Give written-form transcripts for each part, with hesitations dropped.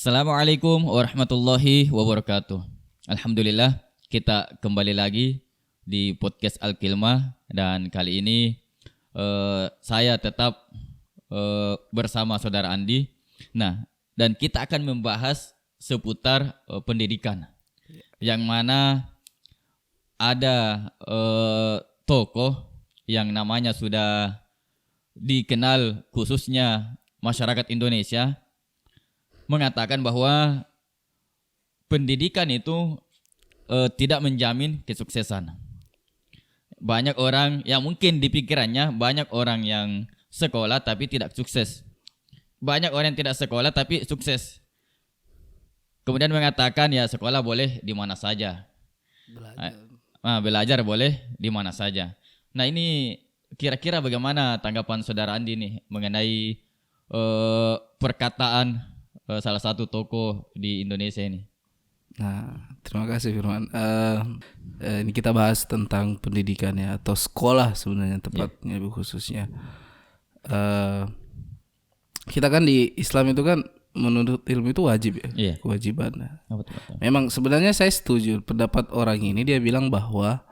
Assalamualaikum warahmatullahi wabarakatuh. Alhamdulillah kita kembali lagi di podcast Al-Kilmah dan kali ini saya tetap bersama saudara Andi. Nah, dan kita akan membahas seputar pendidikan, yang mana ada tokoh yang namanya sudah dikenal khususnya masyarakat Indonesia, mengatakan bahwa pendidikan itu tidak menjamin kesuksesan. Banyak orang yang mungkin di pikirannya banyak orang yang sekolah tapi tidak sukses. Banyak orang yang tidak sekolah tapi sukses. Kemudian mengatakan ya sekolah boleh di mana saja. Belajar boleh di mana saja. Nah, ini kira-kira bagaimana tanggapan saudara Andi nih mengenai perkataan salah satu tokoh di Indonesia ini? Nah, terima kasih Firman. Ini kita bahas tentang pendidikan ya, atau sekolah sebenarnya tepatnya khususnya. Kita kan di Islam itu kan menuntut ilmu itu wajib ya, kewajiban. Betul. Memang sebenarnya saya setuju pendapat orang ini. Dia bilang bahwa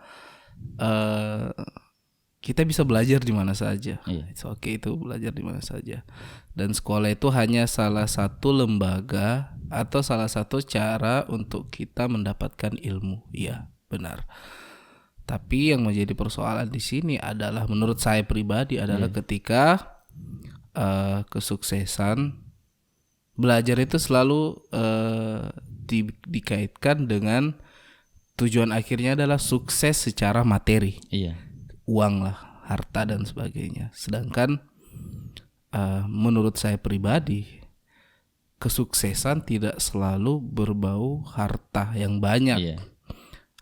kita bisa belajar di mana saja. It's okay itu belajar di mana saja. Dan sekolah itu hanya salah satu lembaga atau salah satu cara untuk kita mendapatkan ilmu. Iya, benar. Tapi yang menjadi persoalan di sini adalah menurut saya pribadi adalah ketika kesuksesan belajar itu selalu dikaitkan dengan tujuan akhirnya adalah sukses secara materi. Uang lah, harta dan sebagainya. Sedangkan menurut saya pribadi kesuksesan tidak selalu berbau harta yang banyak.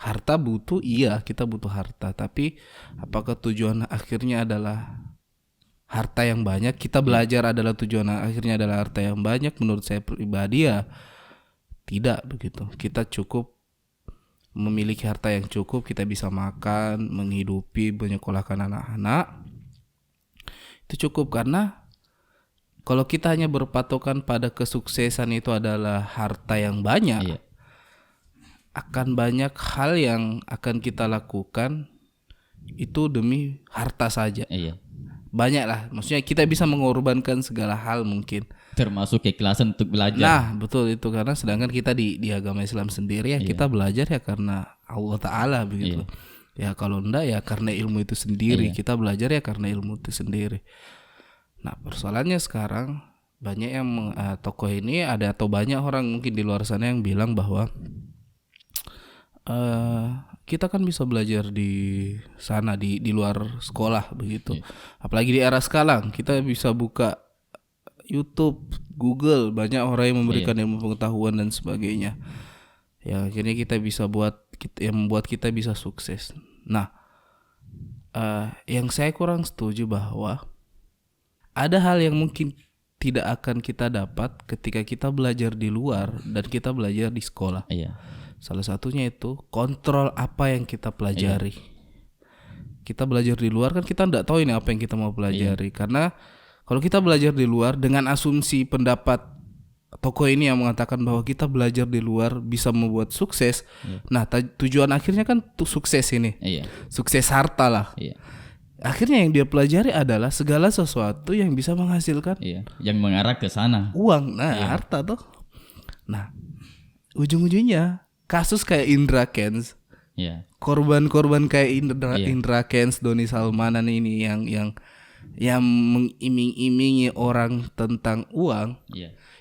Harta butuh, kita butuh harta. Tapi apakah tujuan akhirnya adalah harta yang banyak? Kita belajar adalah tujuan akhirnya adalah harta yang banyak. Menurut saya pribadi ya tidak begitu. Kita cukup memiliki harta yang cukup, kita bisa makan, menghidupi, menyekolahkan anak-anak. Itu cukup, karena kalau kita hanya berpatokan pada kesuksesan itu adalah harta yang banyak, akan banyak hal yang akan kita lakukan itu demi harta saja. Banyak lah, maksudnya kita bisa mengorbankan segala hal mungkin, termasuk keikhlasan untuk belajar. Nah, betul itu, karena sedangkan kita di agama Islam sendiri ya kita belajar ya karena Allah Ta'ala begitu. Ya kalau enggak ya karena ilmu itu sendiri. Kita belajar ya karena ilmu itu sendiri. Nah, persoalannya sekarang banyak yang tokoh ini ada, atau banyak orang mungkin di luar sana yang bilang bahwa kita kan bisa belajar di sana di luar sekolah begitu. Apalagi di era sekarang kita bisa buka YouTube, Google, banyak orang yang memberikan ilmu pengetahuan dan sebagainya. Ya, akhirnya kita bisa yang membuat kita bisa sukses. Nah, yang saya kurang setuju bahwa ada hal yang mungkin tidak akan kita dapat ketika kita belajar di luar dan kita belajar di sekolah. Salah satunya itu kontrol apa yang kita pelajari. Kita belajar di luar kan kita tidak tahu ini apa yang kita mau pelajari. Karena kalau kita belajar di luar dengan asumsi pendapat tokoh ini yang mengatakan bahwa kita belajar di luar bisa membuat sukses. Nah, tujuan akhirnya kan sukses ini. Sukses harta lah. Akhirnya yang dia pelajari adalah segala sesuatu yang bisa menghasilkan yang mengarah ke sana. Uang, harta tuh. Nah, ujung-ujungnya kasus kayak Indra Kents. Korban-korban kayak Indra Kents, Doni Salmanan ini yang mengiming-imingi orang tentang uang.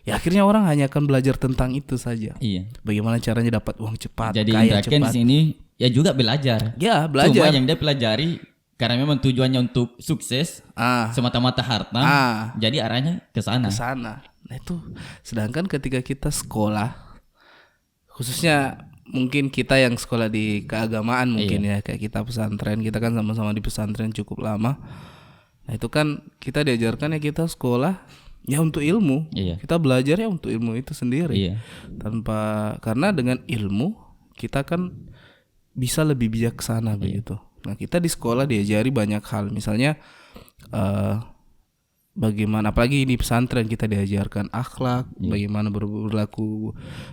Ya akhirnya orang hanya akan belajar tentang itu saja. Bagaimana caranya dapat uang cepat, jadi kaya Indra cepat. Kents ini ya juga belajar. Belajar. Cuma yang dia pelajari karena memang tujuannya untuk sukses, semata-mata harta, jadi arahnya ke sana. Nah itu, sedangkan ketika kita sekolah, khususnya mungkin kita yang sekolah di keagamaan mungkin ya, kayak kita pesantren, kita kan sama-sama di pesantren cukup lama. Nah itu kan kita diajarkan ya kita sekolah ya untuk ilmu. Kita belajar ya untuk ilmu itu sendiri. Karena dengan ilmu kita kan bisa lebih bijaksana begitu. Nah kita di sekolah diajari banyak hal, misalnya bagaimana, apalagi di pesantren kita diajarkan akhlak, bagaimana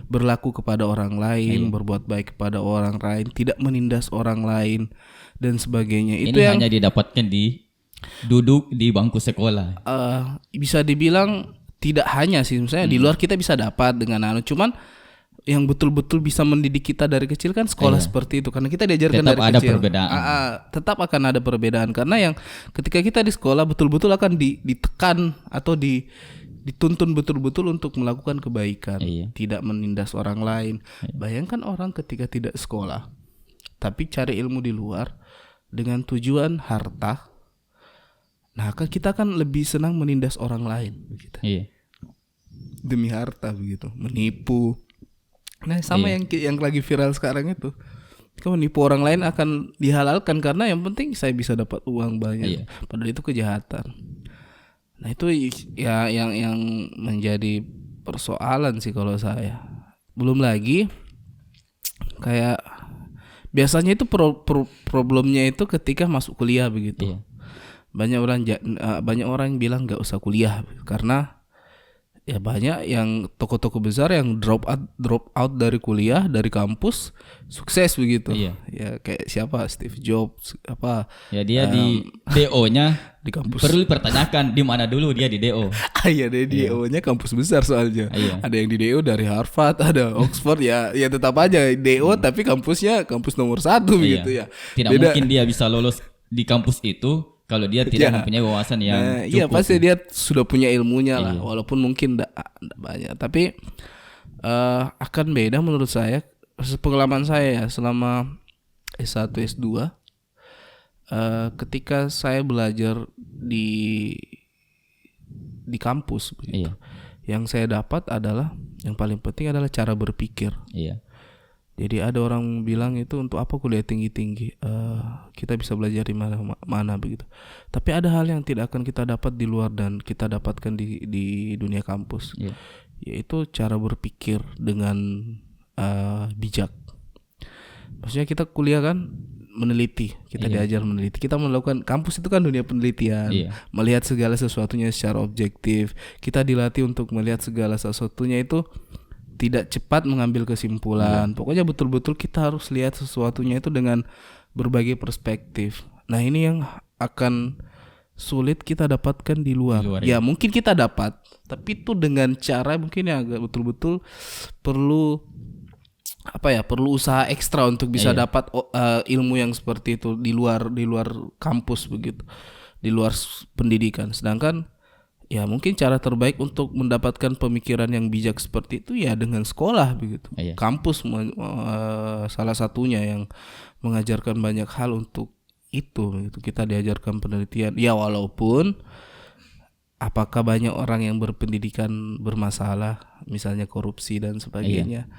berlaku kepada orang lain, berbuat baik kepada orang lain, tidak menindas orang lain dan sebagainya. Itu yang hanya didapatkan di duduk di bangku sekolah. Bisa dibilang tidak hanya sih, misalnya di luar kita bisa dapat dengan cuman yang betul-betul bisa mendidik kita dari kecil kan sekolah seperti itu, karena kita diajarkan tetap dari ada kecil. Perbedaan. Tetap akan ada perbedaan karena yang ketika kita di sekolah betul-betul akan ditekan atau dituntun betul-betul untuk melakukan kebaikan, tidak menindas orang lain. Bayangkan orang ketika tidak sekolah tapi cari ilmu di luar dengan tujuan harta, nah kan kita kan lebih senang menindas orang lain begitu. Demi harta begitu, menipu. Nah sama yang lagi viral sekarang itu, kamu menipu orang lain akan dihalalkan karena yang penting saya bisa dapat uang banyak, padahal itu kejahatan. Nah itu ya yang menjadi persoalan sih kalau saya. Belum lagi kayak biasanya itu problemnya itu ketika masuk kuliah begitu. Banyak orang yang bilang nggak usah kuliah karena ya banyak yang toko-toko besar yang drop out dari kuliah, dari kampus, sukses begitu. Ya kayak siapa, Steve Jobs apa. Ya dia di DO-nya di kampus. Perlu dipertanyakan di mana dulu dia di DO. Iya, dia di DO-nya kampus besar soalnya. Ada yang di DO dari Harvard, ada Oxford ya tetap aja DO tapi kampusnya kampus nomor 1 begitu ya. Tidak mungkin dia bisa lolos di kampus itu kalau dia tidak mempunyai wawasan yang cukup. Iya pasti dia sudah punya ilmunya lah, walaupun mungkin tidak banyak. Tapi akan beda menurut saya, pengalaman saya ya selama S1 S2, ketika saya belajar di kampus begitu. Yang saya dapat adalah, yang paling penting adalah cara berpikir. Jadi ada orang bilang itu untuk apa kuliah tinggi-tinggi, kita bisa belajar di mana begitu. Tapi ada hal yang tidak akan kita dapat di luar dan kita dapatkan di dunia kampus, yaitu cara berpikir dengan bijak. Maksudnya kita kuliah kan meneliti, kita diajar meneliti, kita melakukan, kampus itu kan dunia penelitian, melihat segala sesuatunya secara objektif. Kita dilatih untuk melihat segala sesuatunya itu tidak cepat mengambil kesimpulan. Pokoknya betul-betul kita harus lihat sesuatunya itu dengan berbagai perspektif. Nah ini yang akan sulit kita dapatkan di luar. Ya mungkin kita dapat, tapi itu dengan cara mungkin yang agak betul-betul perlu perlu usaha ekstra untuk bisa dapat ilmu yang seperti itu di luar kampus begitu, di luar pendidikan. Sedangkan ya mungkin cara terbaik untuk mendapatkan pemikiran yang bijak seperti itu ya dengan sekolah begitu. Kampus salah satunya yang mengajarkan banyak hal untuk itu. Kita diajarkan penelitian. Ya walaupun apakah banyak orang yang berpendidikan bermasalah, misalnya korupsi dan sebagainya.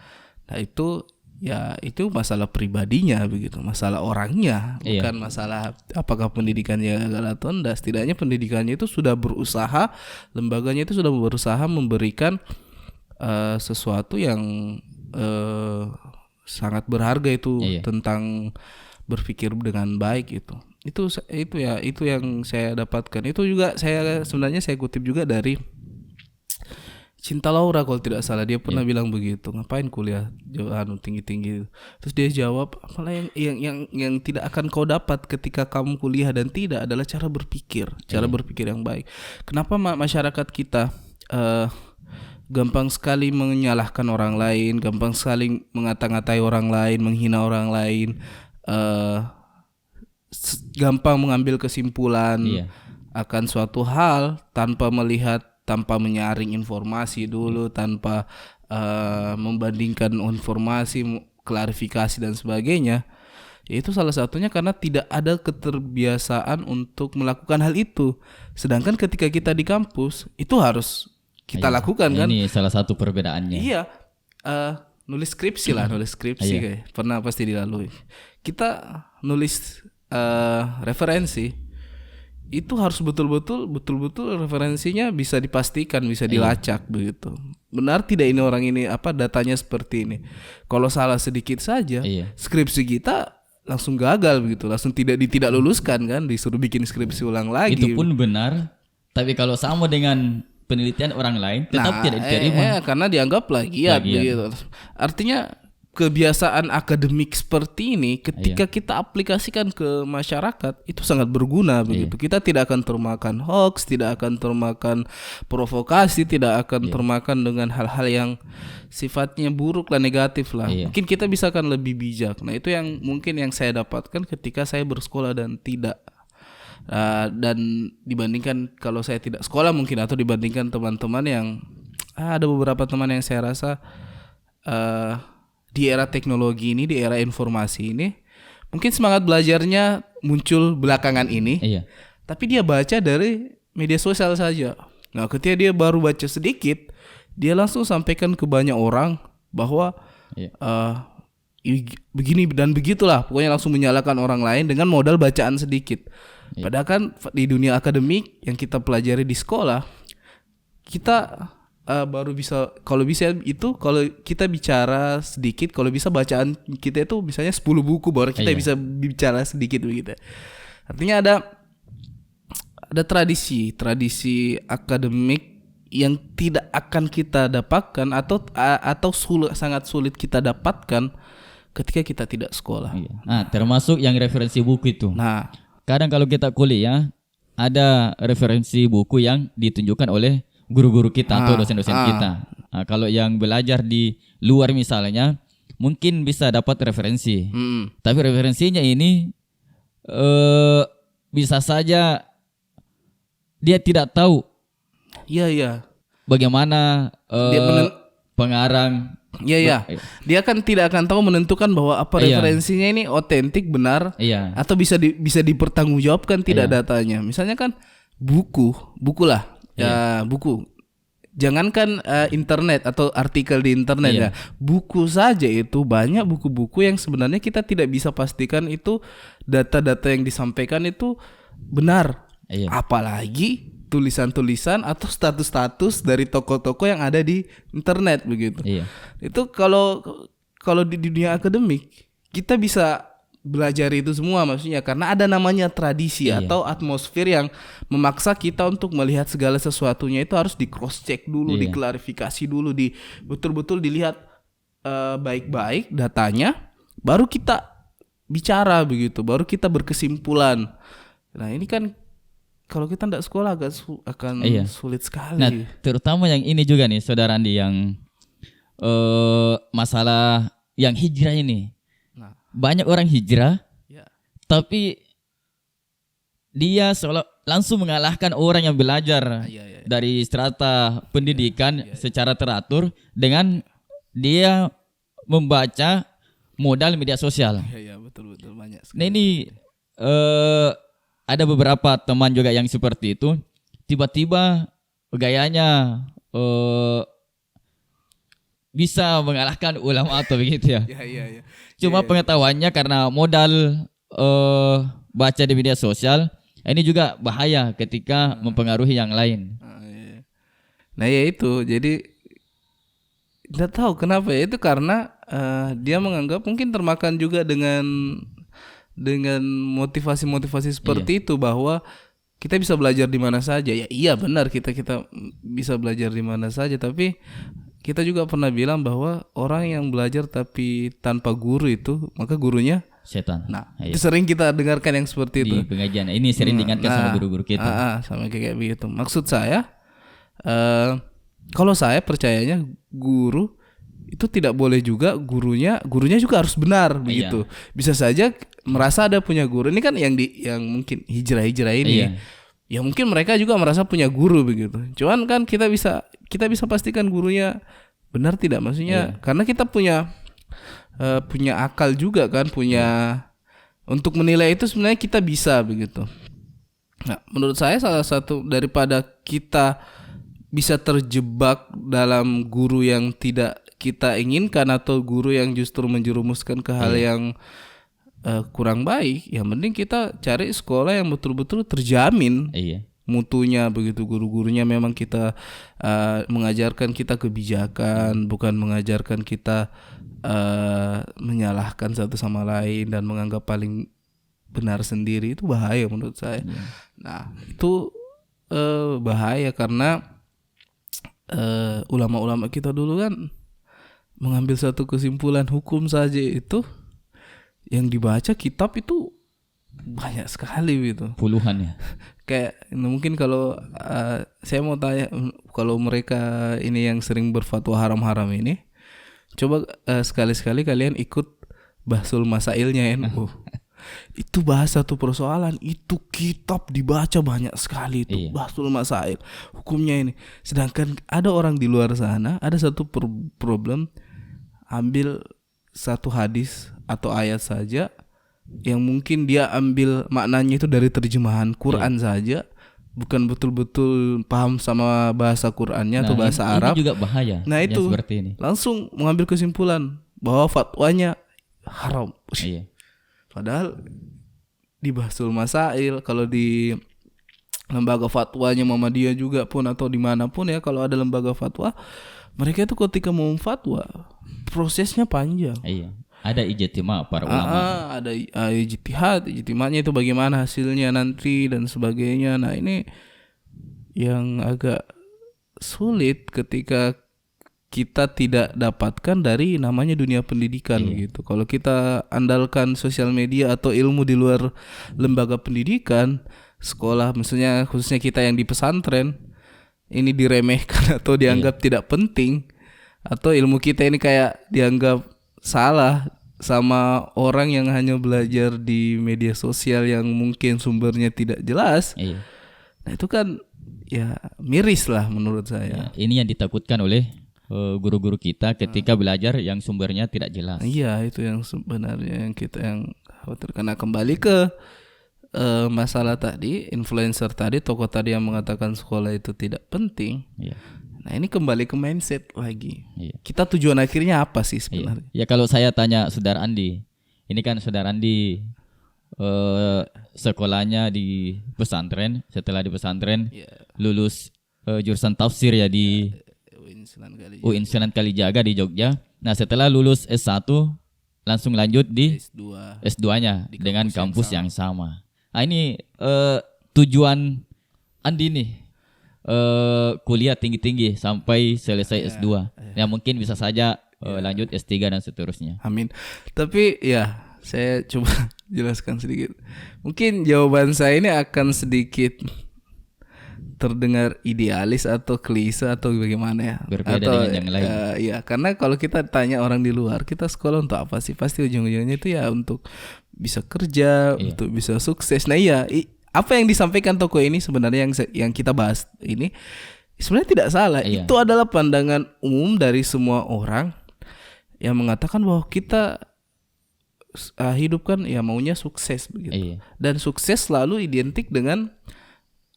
Nah itu masalah pribadinya begitu, masalah orangnya, bukan masalah apakah pendidikannya gagal atau enggak. Setidaknya pendidikannya itu sudah berusaha, lembaganya itu sudah berusaha memberikan sesuatu yang sangat berharga itu tentang berpikir dengan baik itu. Itu yang saya dapatkan. Itu juga saya kutip juga dari Cinta Laura kalau tidak salah, dia pernah bilang begitu, ngapain kuliah tinggi-tinggi. Terus dia jawab, apalah yang tidak akan kau dapat ketika kamu kuliah dan tidak adalah cara berpikir yang baik. Kenapa masyarakat kita gampang sekali menyalahkan orang lain, gampang sekali mengata-ngatai orang lain, menghina orang lain, gampang mengambil kesimpulan akan suatu hal tanpa menyaring informasi dulu, tanpa membandingkan informasi, klarifikasi dan sebagainya. Itu salah satunya karena tidak ada keterbiasaan untuk melakukan hal itu. Sedangkan ketika kita di kampus itu harus kita lakukan kan. Ini salah satu perbedaannya. Iya, nulis skripsi kayak pernah pasti dilalui. Kita nulis referensi. Itu harus betul-betul referensinya bisa dipastikan, bisa dilacak begitu. Benar tidak ini orang ini datanya seperti ini. Kalau salah sedikit saja, skripsi kita langsung gagal begitu, langsung tidak luluskan kan, disuruh bikin skripsi ulang lagi. Itu pun benar Tapi kalau sama dengan penelitian orang lain tetap tidak diterima. Karena dianggap plagiat begitu. Artinya kebiasaan akademik seperti ini ketika kita aplikasikan ke masyarakat itu sangat berguna begitu. Kita tidak akan termakan hoax, tidak akan termakan provokasi, tidak akan termakan dengan hal-hal yang sifatnya buruk lah, negatif lah. Mungkin kita bisa akan lebih bijak. Nah, itu yang mungkin yang saya dapatkan ketika saya bersekolah dan tidak dan dibandingkan kalau saya tidak sekolah mungkin, atau dibandingkan teman-teman yang ada beberapa teman yang saya rasa di era teknologi ini, di era informasi ini, mungkin semangat belajarnya muncul belakangan ini. Tapi dia baca dari media sosial saja. Nah, ketika dia baru baca sedikit, dia langsung sampaikan ke banyak orang bahwa begini dan begitulah. Pokoknya langsung menyalahkan orang lain dengan modal bacaan sedikit. Padahal kan di dunia akademik yang kita pelajari di sekolah, kita baru bisa, kalau kita bicara sedikit, kalau bisa bacaan kita itu misalnya 10 buku baru kita bisa bicara sedikit begitu. Artinya ada tradisi akademik yang tidak akan kita dapatkan atau sangat sulit kita dapatkan ketika kita tidak sekolah. Nah, termasuk yang referensi buku itu. Nah, kadang kalau kita kuliah ada referensi buku yang ditunjukkan oleh guru-guru kita atau dosen-dosen kita. Nah, kalau yang belajar di luar misalnya mungkin bisa dapat referensi. Tapi referensinya ini bisa saja dia tidak tahu. Bagaimana pengarang. Dia kan tidak akan tahu menentukan bahwa apa referensinya ini otentik, benar, atau bisa dipertanggungjawabkan tidak datanya. Misalnya kan buku lah. Buku. Jangankan internet atau artikel di internet ya. Buku saja itu banyak buku-buku yang sebenarnya kita tidak bisa pastikan itu data-data yang disampaikan itu benar. Apalagi tulisan-tulisan atau status-status dari toko-toko yang ada di internet begitu. Itu kalau di dunia akademik kita bisa belajar itu semua, maksudnya karena ada namanya tradisi atau atmosfer yang memaksa kita untuk melihat segala sesuatunya itu harus di cross check dulu, diklarifikasi dulu, betul-betul dilihat baik-baik datanya, baru kita bicara begitu, baru kita berkesimpulan. Nah, ini kan kalau kita tidak sekolah akan sulit sekali. Nah, terutama yang ini juga nih Saudara Andi, yang masalah yang hijrah ini. Banyak orang hijrah, tapi dia langsung mengalahkan orang yang belajar dari strata pendidikan secara teratur dengan dia membaca modal media sosial. Betul banyak sekali. Nah, ini ada beberapa teman juga yang seperti itu. Tiba-tiba gayanya bisa mengalahkan ulama atau begitu ya. Cuma pengetahuannya karena modal baca di media sosial, ini juga bahaya ketika mempengaruhi yang lain. Nah, ya itu. Jadi tidak tahu kenapa ya, itu karena dia menganggap mungkin termakan juga dengan motivasi-motivasi seperti itu, bahwa kita bisa belajar di mana saja. Ya iya benar, kita bisa belajar di mana saja, tapi kita juga pernah bilang bahwa orang yang belajar tapi tanpa guru itu, maka gurunya setan. Nah, itu sering kita dengarkan yang seperti itu di pengajian. Ini sering diingatkan sama guru-guru kita. Sama kayak begitu. Maksud saya, kalau saya percayanya guru itu tidak boleh juga gurunya juga harus benar begitu. Bisa saja merasa ada punya guru. Ini kan yang mungkin hijrah ini. Ya mungkin mereka juga merasa punya guru begitu. Cuman kan kita bisa pastikan gurunya benar tidak, maksudnya karena kita punya akal juga kan, untuk menilai itu sebenarnya kita bisa begitu. Nah, menurut saya salah satu daripada kita bisa terjebak dalam guru yang tidak kita inginkan atau guru yang justru menjerumuskan ke hal yang kurang baik, yang penting kita cari sekolah yang betul-betul terjamin mutunya begitu. Guru-gurunya memang kita mengajarkan kita kebijakan, bukan mengajarkan kita menyalahkan satu sama lain dan menganggap paling benar sendiri. Itu bahaya menurut saya. Nah, itu bahaya karena ulama-ulama kita dulu kan mengambil satu kesimpulan hukum saja itu yang dibaca kitab itu banyak sekali gitu. Puluhan ya. Kayak mungkin kalau saya mau tanya, kalau mereka ini yang sering berfatwa haram-haram ini, coba sekali-sekali kalian ikut Bahsul Masailnya NU. Itu bahasa tuh persoalan, itu kitab dibaca banyak sekali itu. Bahsul Masail, hukumnya ini. Sedangkan ada orang di luar sana, ada satu problem, ambil satu hadis atau ayat saja yang mungkin dia ambil maknanya itu dari terjemahan Quran saja, bukan betul-betul paham sama bahasa Qurannya atau bahasa Arab. Ini juga bahaya. Nah itu seperti ini. Langsung mengambil kesimpulan bahwa fatwanya haram. Padahal di Bahsul Masail, kalau di lembaga fatwanya Muhammadiyah juga pun atau dimanapun ya, kalau ada lembaga fatwa, mereka itu ketika mau fatwa prosesnya panjang. Ada ijtima para ulama. Ada ijtihadnya itu bagaimana hasilnya nanti dan sebagainya. Nah ini yang agak sulit ketika kita tidak dapatkan dari namanya dunia pendidikan gitu. Kalau kita andalkan sosial media atau ilmu di luar lembaga pendidikan, sekolah, maksudnya khususnya kita yang di pesantren, ini diremehkan atau dianggap tidak penting, atau ilmu kita ini kayak dianggap salah sama orang yang hanya belajar di media sosial yang mungkin sumbernya tidak jelas. Nah itu kan ya miris lah menurut saya. Ini yang ditakutkan oleh guru-guru kita ketika belajar yang sumbernya tidak jelas. Iya, itu yang sebenarnya yang kita yang khawatir. Karena kembali ke masalah tadi, influencer tadi, tokoh tadi yang mengatakan sekolah itu tidak penting. Nah ini kembali ke mindset lagi. Kita tujuan akhirnya apa sih sebenarnya? Ya kalau saya tanya Saudara Andi, ini kan Saudara Andi sekolahnya di pesantren, setelah di pesantren lulus jurusan tafsir ya di UIN Sunan Kalijaga di Jogja. Nah setelah lulus S1 langsung lanjut di S2-nya dengan kampus yang sama. Nah ini tujuan Andi nih kuliah tinggi-tinggi sampai selesai S2. Ya mungkin bisa saja lanjut S3 dan seterusnya. Amin. Tapi ya saya coba jelaskan sedikit. Mungkin jawaban saya ini akan sedikit terdengar idealis atau klise atau bagaimana ya, berbeda atau dengan yang lain. Ya karena kalau kita tanya orang di luar, kita sekolah untuk apa sih? Pasti ujung-ujungnya itu ya untuk bisa kerja, untuk bisa sukses. Nah apa yang disampaikan tokoh ini sebenarnya yang kita bahas ini sebenarnya tidak salah. Itu adalah pandangan umum dari semua orang yang mengatakan bahwa kita hidup kan ya maunya sukses begitu. Dan sukses selalu identik dengan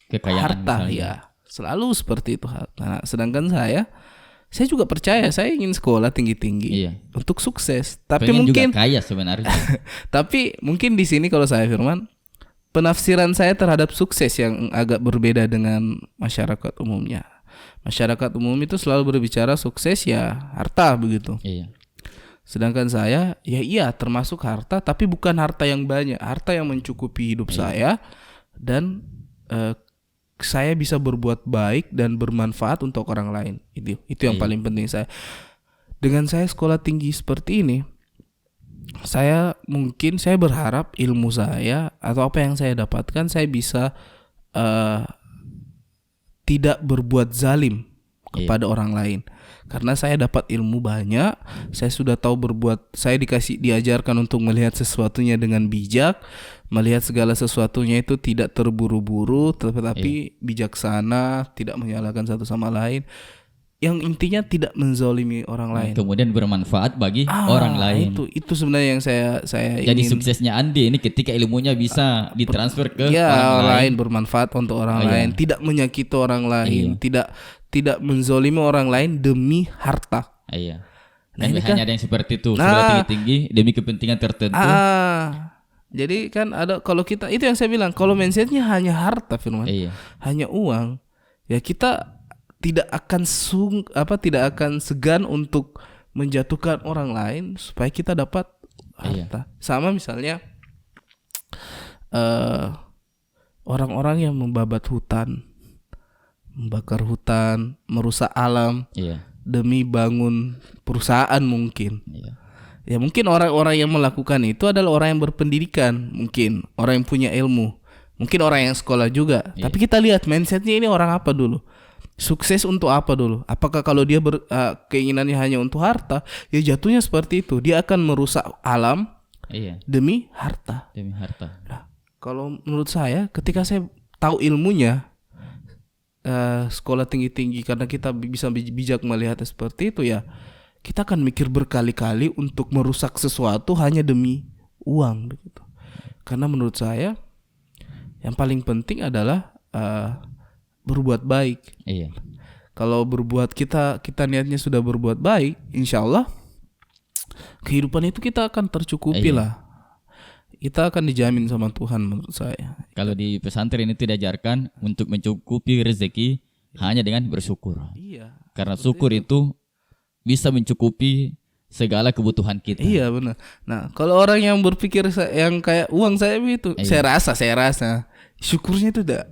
kekayaan, harta misalnya. Ya selalu seperti itu. Nah, sedangkan saya juga percaya saya ingin sekolah tinggi-tinggi untuk sukses. Tapi pengen mungkin juga kaya sebenarnya. Tapi mungkin di sini kalau saya Firman, penafsiran saya terhadap sukses yang agak berbeda dengan masyarakat umumnya. Masyarakat umum itu selalu berbicara sukses ya harta begitu. Sedangkan saya ya termasuk harta, tapi bukan harta yang banyak, harta yang mencukupi hidup saya dan saya bisa berbuat baik dan bermanfaat untuk orang lain. Itu yang paling penting saya. Dengan saya sekolah tinggi seperti ini, saya berharap ilmu saya atau apa yang saya dapatkan saya bisa tidak berbuat zalim kepada orang lain. Karena saya dapat ilmu banyak, saya sudah tahu saya diajarkan untuk melihat sesuatunya dengan bijak, melihat segala sesuatunya itu tidak terburu-buru, tetapi bijaksana, tidak menyalahkan satu sama lain. Yang intinya tidak menzalimi orang lain. Kemudian bermanfaat bagi orang lain. Itu sebenarnya yang saya Jadi ingin. suksesnya Andi ini ketika ilmunya bisa ditransfer ke orang lain, bermanfaat untuk orang lain, tidak menyakiti orang lain, tidak menzalimi orang lain demi harta. Nah, ini hanya ada yang seperti itu, sekolah tinggi-tinggi demi kepentingan tertentu. Jadi kan ada, kalau kita itu yang saya bilang, kalau mindsetnya hanya harta Firman, hanya uang, ya kita tidak akan segan untuk menjatuhkan orang lain supaya kita dapat harta. Sama misalnya orang-orang yang membabat hutan, membakar hutan, merusak alam demi bangun perusahaan mungkin. Ya mungkin orang-orang yang melakukan itu adalah orang yang berpendidikan, mungkin orang yang punya ilmu, mungkin orang yang sekolah juga. Tapi kita lihat mindsetnya ini orang apa dulu? Sukses untuk apa dulu? Apakah kalau dia keinginannya hanya untuk harta, ya jatuhnya seperti itu. Dia akan merusak alam demi harta. Nah, kalau menurut saya, ketika saya tahu ilmunya, sekolah tinggi-tinggi, karena kita bisa bijak melihatnya seperti itu, ya kita akan mikir berkali-kali untuk merusak sesuatu hanya demi uang begitu. Karena menurut saya yang paling penting adalah berbuat baik. Kalau berbuat kita niatnya sudah berbuat baik, insya Allah kehidupan itu kita akan tercukupi lah. Kita akan dijamin sama Tuhan menurut saya. Kalau di pesantren itu diajarkan untuk mencukupi rezeki hanya dengan bersyukur. Karena syukur itu bisa mencukupi segala kebutuhan kita. Iya benar. Nah, kalau orang yang berpikir yang kayak uang saya itu, saya rasa syukurnya itu udah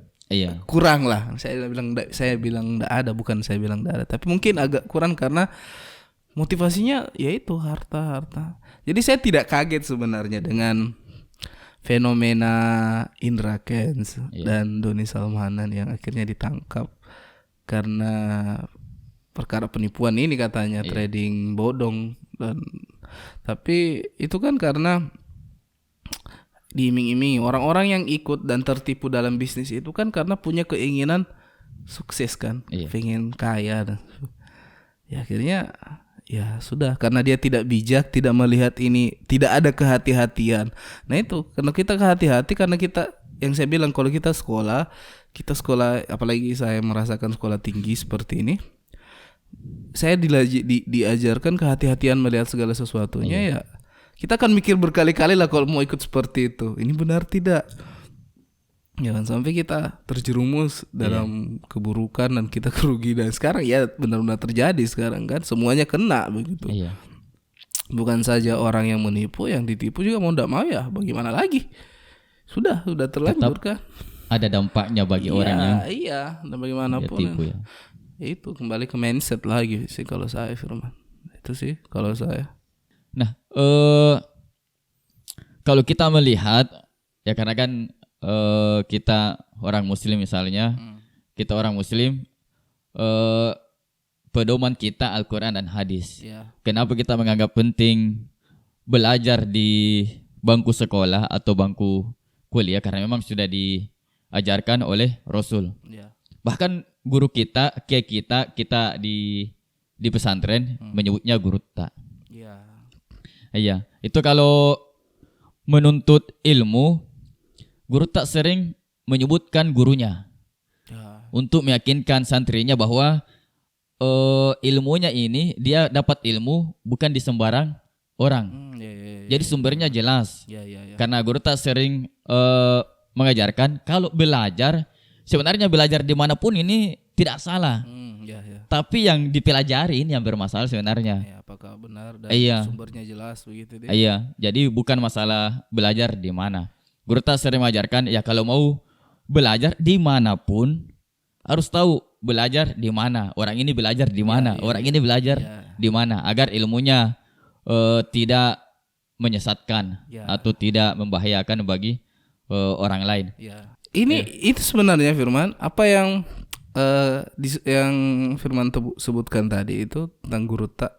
kurang lah. Saya bilang enggak ada, bukan saya bilang enggak ada, tapi mungkin agak kurang karena motivasinya yaitu harta. Jadi saya tidak kaget sebenarnya dengan fenomena Indra Kents dan Doni Salmanan yang akhirnya ditangkap karena perkara penipuan ini katanya, trading bodong. Dan tapi itu kan karena diiming-imingi. Orang-orang yang ikut dan tertipu dalam bisnis itu kan karena punya keinginan sukses kan, pengen kaya dan ya akhirnya ya sudah, karena dia tidak bijak, tidak melihat ini, tidak ada kehati-hatian. Nah itu karena kita kehati-hati, karena kita, yang saya bilang, kalau kita sekolah, apalagi saya merasakan sekolah tinggi seperti ini, saya diajarkan kehati-hatian melihat segala sesuatunya. Ya kita akan mikir berkali-kali lah kalau mau ikut seperti itu, ini benar tidak, jangan sampai kita terjerumus dalam keburukan dan kita kerugi. Dan sekarang ya benar-benar terjadi sekarang kan, semuanya kena begitu. Bukan saja orang yang menipu, yang ditipu juga mau tidak mau ya bagaimana lagi, sudah terlanjur kan, ada dampaknya bagi orang yang dan bagaimanapun tipu itu kembali ke mindset lagi sih kalau saya, Firman. Itu sih kalau saya. Nah, kalau kita melihat ya, karena kan kita orang muslim misalnya, kita orang muslim, pedoman kita Al-Quran dan hadis. Kenapa kita menganggap penting belajar di bangku sekolah atau bangku kuliah? Karena memang sudah diajarkan oleh Rasul. Bahkan guru kita, kiai kita di pesantren menyebutnya guru tak. Itu kalau menuntut ilmu, guru tak sering menyebutkan gurunya untuk meyakinkan santrinya bahwa ilmunya ini dia dapat ilmu bukan di sembarang orang. Jadi sumbernya jelas. Karena guru tak sering mengajarkan kalau belajar, sebenarnya belajar dimanapun ini tidak salah. Tapi yang dipelajari ini yang bermasalah sebenarnya. Apakah benar dan sumbernya jelas begitu deh. Jadi bukan masalah belajar di mana. Guru tak sering mengajarkan ya, kalau mau belajar dimanapun harus tahu belajar di mana. Orang ini belajar di mana. Orang ini belajar di mana, agar ilmunya tidak menyesatkan atau tidak membahayakan bagi orang lain. Itu sebenarnya, Firman, apa yang Firman sebutkan tadi itu tentang guru tak,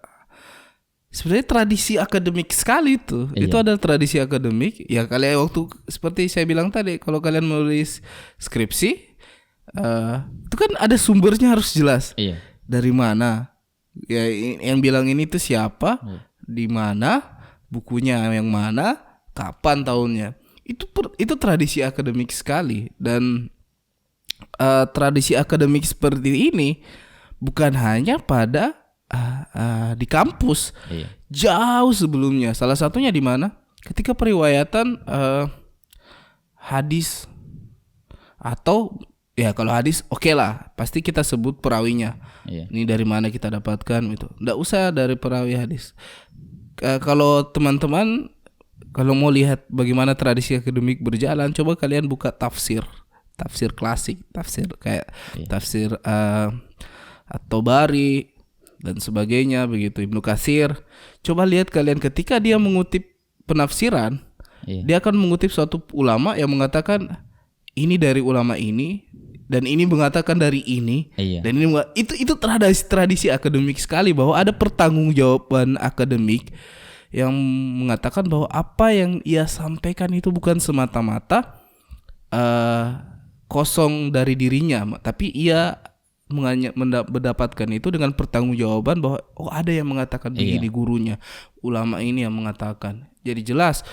sebenarnya tradisi akademik sekali itu. Itu adalah tradisi akademik. Ya kalian waktu seperti saya bilang tadi, kalau kalian menulis skripsi, itu kan ada sumbernya harus jelas. Dari mana? Ya yang bilang ini tuh siapa? Di mana? Bukunya yang mana? Kapan tahunnya? Itu tradisi akademik sekali. Dan tradisi akademik seperti ini bukan hanya pada di kampus, jauh sebelumnya. Salah satunya di mana? Ketika periwayatan hadis, atau ya kalau hadis oke lah, pasti kita sebut perawinya. Ini dari mana kita dapatkan itu. Nggak usah dari perawi hadis. Kalau teman-teman kalau mau lihat bagaimana tradisi akademik berjalan, coba kalian buka tafsir tafsir klasik, tafsir kayak tafsir At-Tabari dan sebagainya begitu, Ibnu Katsir. Coba lihat kalian ketika dia mengutip penafsiran, dia akan mengutip suatu ulama yang mengatakan ini dari ulama ini dan ini mengatakan dari ini dan ini itu tradisi akademik sekali, bahwa ada pertanggungjawaban akademik yang mengatakan bahwa apa yang ia sampaikan itu bukan semata-mata kosong dari dirinya, tapi ia mendapatkan itu dengan pertanggungjawaban bahwa ada yang mengatakan begini, gurunya, ulama ini yang mengatakan. Jadi jelas,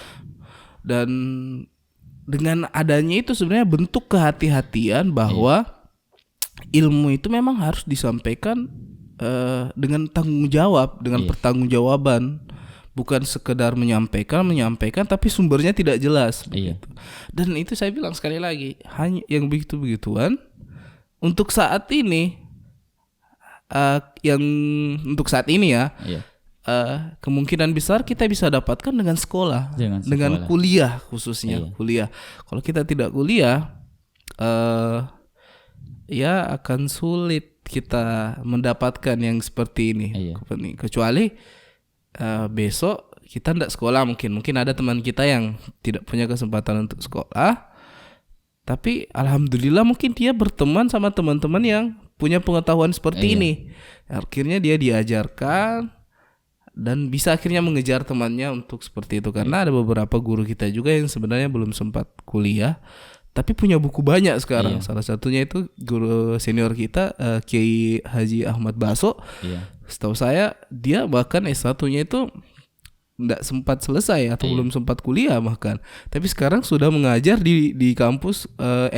dan dengan adanya itu sebenarnya bentuk kehati-hatian bahwa ilmu itu memang harus disampaikan dengan tanggung jawab, dengan pertanggungjawaban, bukan sekedar menyampaikan tapi sumbernya tidak jelas begitu. Dan itu saya bilang sekali lagi, hanya yang begitu-begituan untuk saat ini, kemungkinan besar kita bisa dapatkan dengan sekolah, dengan kuliah khususnya. Kuliah. Kalau kita tidak kuliah, ya akan sulit kita mendapatkan yang seperti ini. Kecuali besok kita tidak sekolah, mungkin ada teman kita yang tidak punya kesempatan untuk sekolah, tapi alhamdulillah mungkin dia berteman sama teman-teman yang punya pengetahuan seperti ini. Akhirnya dia diajarkan dan bisa akhirnya mengejar temannya untuk seperti itu. Karena ada beberapa guru kita juga yang sebenarnya belum sempat kuliah tapi punya buku banyak sekarang. Salah satunya itu guru senior kita, Kiai Haji Ahmad Baso. Setahu saya dia bahkan S1-nya itu tidak sempat selesai atau belum sempat kuliah bahkan, tapi sekarang sudah mengajar di kampus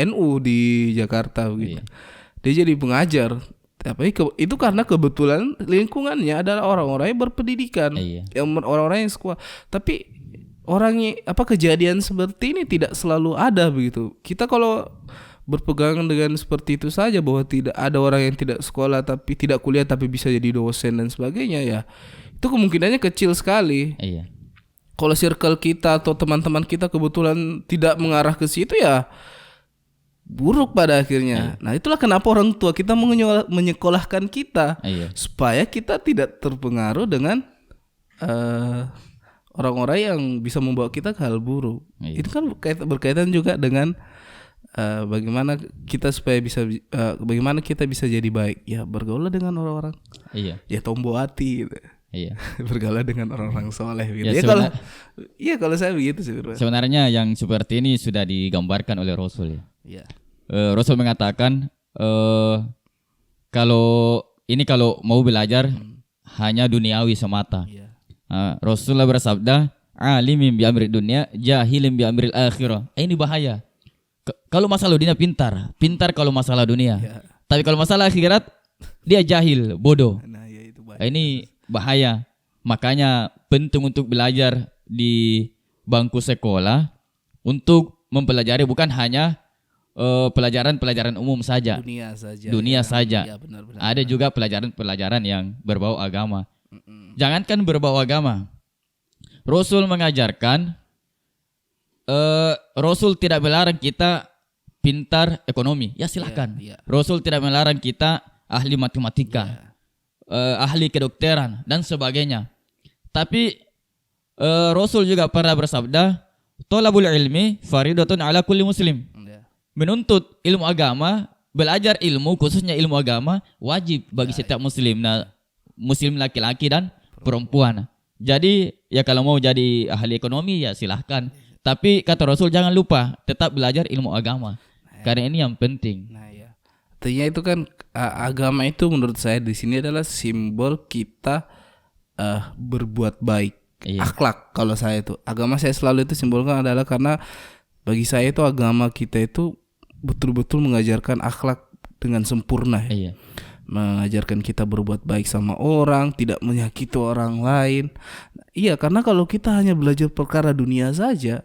NU di Jakarta begitu. Dia jadi pengajar. Tapi itu karena kebetulan lingkungannya adalah orang-orang yang berpendidikan, orang-orang yang sekolah. Tapi kejadian seperti ini tidak selalu ada begitu. Kita kalau berpegangan dengan seperti itu saja, bahwa tidak ada orang yang tidak sekolah tapi tidak kuliah tapi bisa jadi dosen dan sebagainya, ya itu kemungkinannya kecil sekali. Kalau circle kita atau teman-teman kita kebetulan tidak mengarah ke situ, ya buruk pada akhirnya. Nah, itulah kenapa orang tua kita menyekolahkan kita, supaya kita tidak terpengaruh dengan orang-orang yang bisa membawa kita ke hal buruk. Itu kan berkaitan juga dengan bagaimana kita bagaimana kita bisa jadi baik. Ya bergaul dengan orang-orang. Ya tombo hati gitu. Bergaul dengan orang-orang soleh gitu. Kalau saya begitu sih. Sebenarnya yang seperti ini sudah digambarkan oleh Rasul. Rasul mengatakan kalau mau belajar hanya duniawi semata. Rasulullah bersabda, alimin bi amri dunia, jahilin bi amril akhirah. Ini bahaya. Kalau masalah dunia pintar kalau masalah dunia. Tapi kalau masalah akhirat dia jahil, bodoh. Ini bahaya. Makanya penting untuk belajar di bangku sekolah, untuk mempelajari bukan hanya pelajaran umum saja. Dunia saja. Ya, benar. Ada juga pelajaran yang berbau agama. Jangankan berbau agama, Rasul mengajarkan, Rasul tidak melarang kita pintar ekonomi, ya silahkan. Rasul tidak melarang kita ahli matematika, ahli kedokteran dan sebagainya. Tapi Rasul juga pernah bersabda, thalabul ilmi faridatun ala kulli muslim. Menuntut ilmu agama, belajar ilmu khususnya ilmu agama wajib bagi setiap muslim. Nah, muslim laki-laki dan perempuan. Jadi ya kalau mau jadi ahli ekonomi ya silahkan. Tapi kata Rasul jangan lupa tetap belajar ilmu agama. Karena ini yang penting. Artinya itu kan agama itu menurut saya di sini adalah simbol kita berbuat baik. Akhlak kalau saya itu. Agama saya selalu itu simbolkan adalah karena bagi saya itu agama kita itu betul-betul mengajarkan akhlak dengan sempurna. Mengajarkan kita berbuat baik sama orang, tidak menyakiti orang lain. Karena kalau kita hanya belajar perkara dunia saja,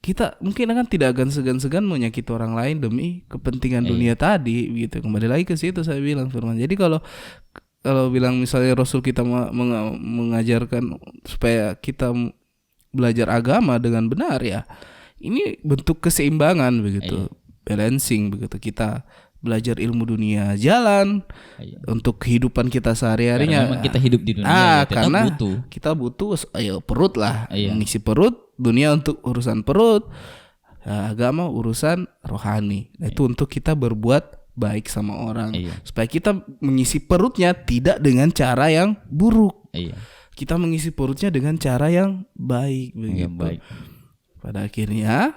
kita mungkin tidak akan segan-segan menyakiti orang lain demi kepentingan dunia tadi gitu. Kembali lagi ke situ saya bilang firman. Jadi kalau bilang misalnya Rasul kita mengajarkan supaya kita belajar agama dengan benar, ya ini bentuk keseimbangan begitu. balancing begitu. Kita belajar ilmu dunia jalan untuk kehidupan kita sehari-harinya. Karena memang kita hidup di dunia karena kita butuh perut lah, mengisi perut, dunia untuk urusan perut, agama urusan rohani. Nah, itu untuk kita berbuat baik sama orang, supaya kita mengisi perutnya tidak dengan cara yang buruk. Kita mengisi perutnya dengan cara yang baik begitu. Baik. Pada akhirnya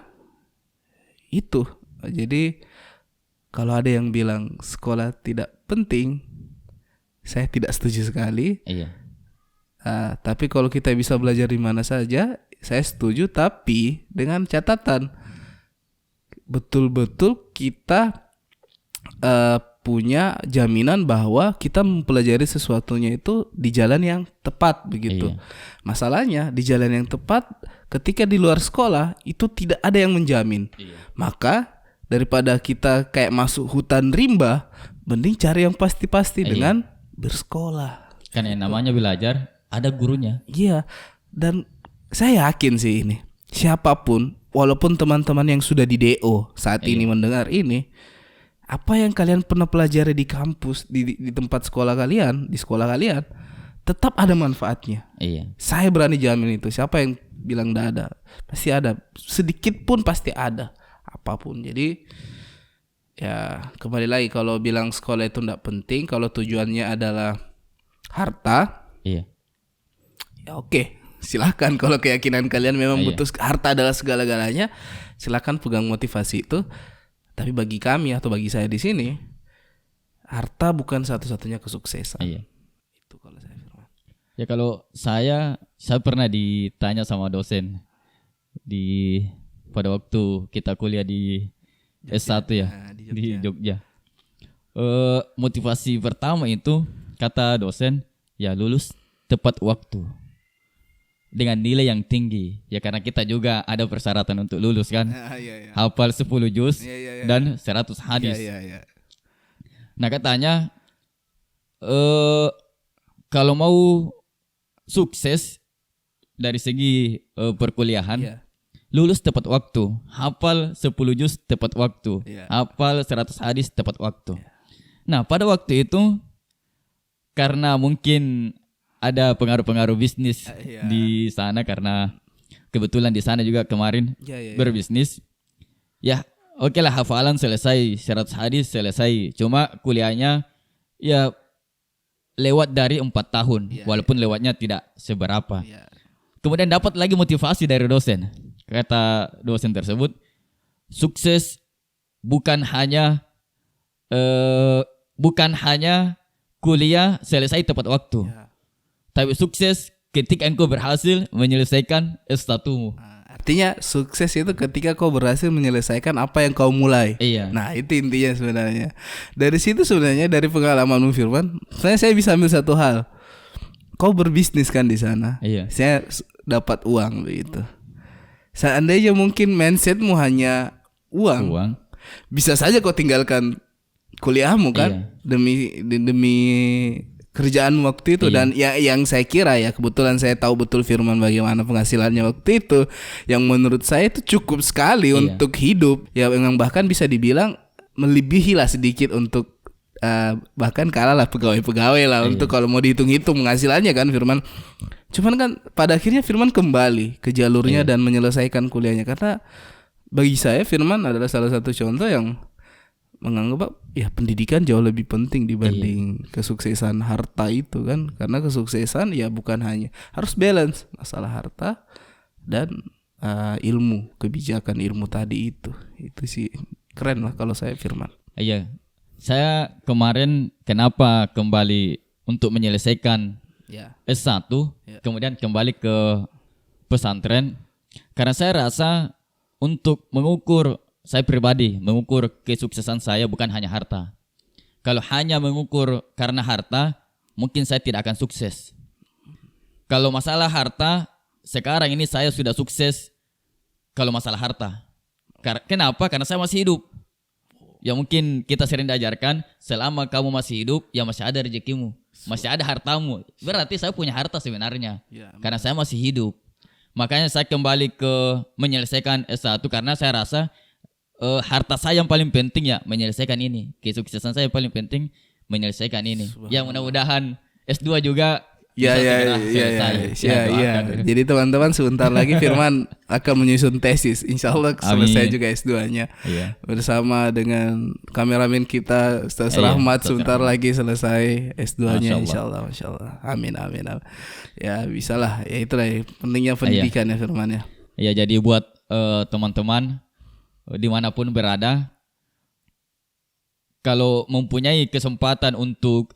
itu. Jadi kalau ada yang bilang sekolah tidak penting, saya tidak setuju sekali. Tapi kalau kita bisa belajar di mana saja, saya setuju. Tapi dengan catatan, betul-betul kita punya jaminan bahwa kita mempelajari sesuatunya itu di jalan yang tepat begitu. Masalahnya di jalan yang tepat ketika di luar sekolah itu tidak ada yang menjamin. Maka daripada kita kayak masuk hutan rimba, mending cari yang pasti-pasti dengan bersekolah. Kan yang namanya belajar ada gurunya. Dan saya yakin sih ini, siapapun, walaupun teman-teman yang sudah di DO saat ini mendengar ini, apa yang kalian pernah pelajari di kampus, di tempat sekolah kalian, di sekolah kalian, tetap ada manfaatnya. Saya berani jamin itu. Siapa yang bilang tidak ada? Pasti ada. Sedikit pun pasti ada. Apapun. Jadi ya kembali lagi, kalau bilang sekolah itu tidak penting, kalau tujuannya adalah harta, ya oke, silahkan. Kalau keyakinan kalian memang butuh harta adalah segala-galanya, silahkan pegang motivasi itu. Tapi bagi kami atau bagi saya di sini, harta bukan satu-satunya kesuksesan. Itu kalau saya Firman. Ya kalau saya pernah ditanya sama dosen pada waktu kita kuliah di Jogja, S1 di Jogja. Motivasi pertama itu kata dosen, ya lulus tepat waktu dengan nilai yang tinggi. Ya karena kita juga ada persyaratan untuk lulus kan. Hafal 10 juz dan 100 hadis. Nah katanya kalau mau sukses dari segi perkuliahan, lulus tepat waktu, hafal 10 juz tepat waktu, hafal 100 hadis tepat waktu. Nah pada waktu itu karena mungkin ada pengaruh-pengaruh bisnis di sana, karena kebetulan di sana juga kemarin berbisnis. Ya oke lah, hafalan selesai, 100 hadis selesai. Cuma kuliahnya ya lewat dari 4 tahun, walaupun lewatnya tidak seberapa. Kemudian dapat lagi motivasi dari dosen. Kata dosen tersebut, sukses bukan hanya kuliah selesai tepat waktu. Tapi sukses ketika engkau berhasil menyelesaikan S1-mu. Artinya sukses itu ketika kau berhasil menyelesaikan apa yang kau mulai. Nah itu intinya sebenarnya. Dari situ sebenarnya, dari pengalamanmu Firman, saya bisa ambil satu hal. Kau berbisnis kan di sana. Saya dapat uang begitu. Seandainya mungkin mindsetmu hanya uang, bisa saja kau tinggalkan kuliahmu kan, demi kerjaan waktu itu. Dan yang saya kira ya, kebetulan saya tahu betul Firman bagaimana penghasilannya waktu itu, yang menurut saya itu cukup sekali untuk hidup. Ya memang bahkan bisa dibilang melebihi lah sedikit untuk bahkan kalah lah pegawai-pegawai lah untuk kalau mau dihitung-hitung penghasilannya kan Firman. Cuman kan pada akhirnya Firman kembali ke jalurnya dan menyelesaikan kuliahnya, karena bagi saya Firman adalah salah satu contoh yang menganggap ya pendidikan jauh lebih penting dibanding kesuksesan harta itu kan. Karena kesuksesan ya bukan hanya harus balance masalah harta dan ilmu, kebijakan ilmu tadi itu sih keren lah kalau saya Firman. Saya kemarin kenapa kembali untuk menyelesaikan S1 kemudian kembali ke pesantren, karena saya rasa untuk mengukur, saya pribadi mengukur kesuksesan saya bukan hanya harta. Kalau hanya mengukur karena harta, mungkin saya tidak akan sukses. Kalau masalah harta, sekarang ini saya sudah sukses kalau masalah harta. Kenapa? Karena saya masih hidup. Ya mungkin kita sering diajarkan, selama kamu masih hidup, ya masih ada rezekimu, masih ada hartamu. Berarti saya punya harta sebenarnya, karena saya masih hidup. Makanya saya kembali ke menyelesaikan S1 karena saya rasa harta saya yang paling penting ya menyelesaikan ini. Kesuksesan saya yang paling penting menyelesaikan ini. Ya mudah-mudahan S2 juga Ya. Jadi teman-teman sebentar lagi Firman akan menyusun tesis. Insya Allah selesai juga S2-nya. Bersama dengan kameramen kita Ustaz Rahmat sebentar lagi selesai S2-nya. Insya Allah. Amin. Ya bisalah. Ya itulah pentingnya pendidikan ya Firman ya. Ya jadi buat teman-teman dimanapun berada, kalau mempunyai kesempatan untuk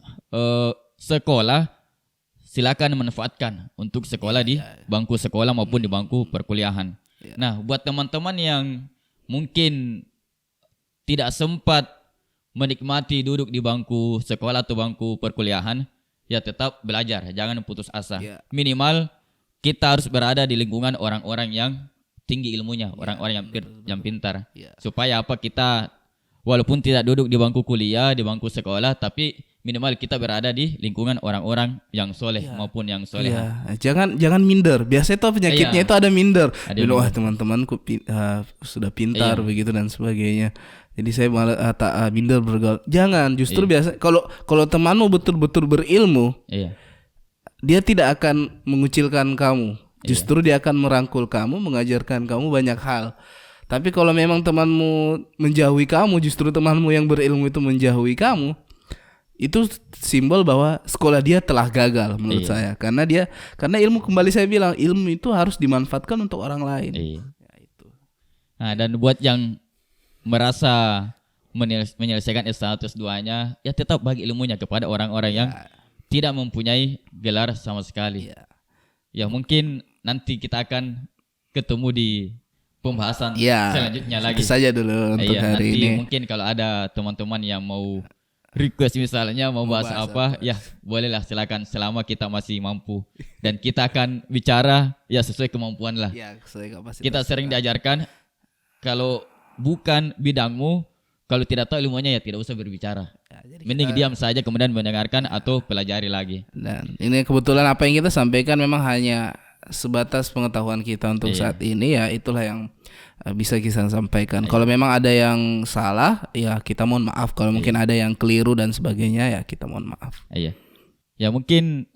sekolah, silakan manfaatkan untuk sekolah di bangku sekolah maupun di bangku perkuliahan. Nah, buat teman-teman yang mungkin tidak sempat menikmati duduk di bangku sekolah atau bangku perkuliahan, ya tetap belajar, jangan putus asa. Minimal kita harus berada di lingkungan orang-orang yang tinggi ilmunya, orang-orang yang pintar. Supaya kita walaupun tidak duduk di bangku kuliah, di bangku sekolah, tapi minimal kita berada di lingkungan orang-orang yang soleh maupun yang soleha. Jangan minder. Biasanya tuh penyakitnya itu ada minder. Wah teman-temanku sudah pintar begitu dan sebagainya. Jadi saya malah minder bergaul. Jangan, justru biasa kalau temanmu betul-betul berilmu, dia tidak akan mengucilkan kamu. Justru dia akan merangkul kamu, mengajarkan kamu banyak hal. Tapi kalau memang temanmu menjauhi kamu, justru temanmu yang berilmu itu menjauhi kamu, itu simbol bahwa sekolah dia telah gagal menurut saya. Karena ilmu, kembali saya bilang, ilmu itu harus dimanfaatkan untuk orang lain. Ya, itu. Nah, dan buat yang merasa menyelesaikan S1 S2-nya, ya tetap bagi ilmunya kepada orang-orang yang tidak mempunyai gelar sama sekali. Ya mungkin nanti kita akan ketemu di pembahasan selanjutnya lagi. Itu saja dulu untuk hari nanti ini. Mungkin kalau ada teman-teman yang mau request misalnya mau bahas apa, ya bolehlah, silakan selama kita masih mampu, dan kita akan bicara ya sesuai kemampuan lah. Kita sering diajarkan kalau bukan bidangmu, kalau tidak tahu ilmunya ya tidak usah berbicara. Mending diam saja kemudian mendengarkan atau pelajari lagi. Dan ini kebetulan apa yang kita sampaikan memang hanya sebatas pengetahuan kita untuk saat ini, ya itulah yang bisa kita sampaikan. Kalau memang ada yang salah, ya kita mohon maaf. Kalau mungkin ada yang keliru dan sebagainya, ya kita mohon maaf. Ya mungkin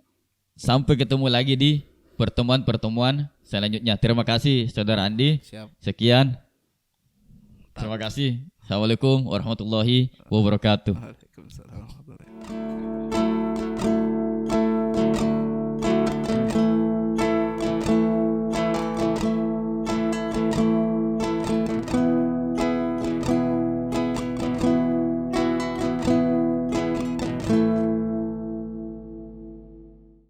sampai ketemu lagi di pertemuan-pertemuan selanjutnya. Terima kasih Saudara Andi. Sekian. Terima kasih. Assalamualaikum warahmatullahi wabarakatuh. Waalaikumsalam.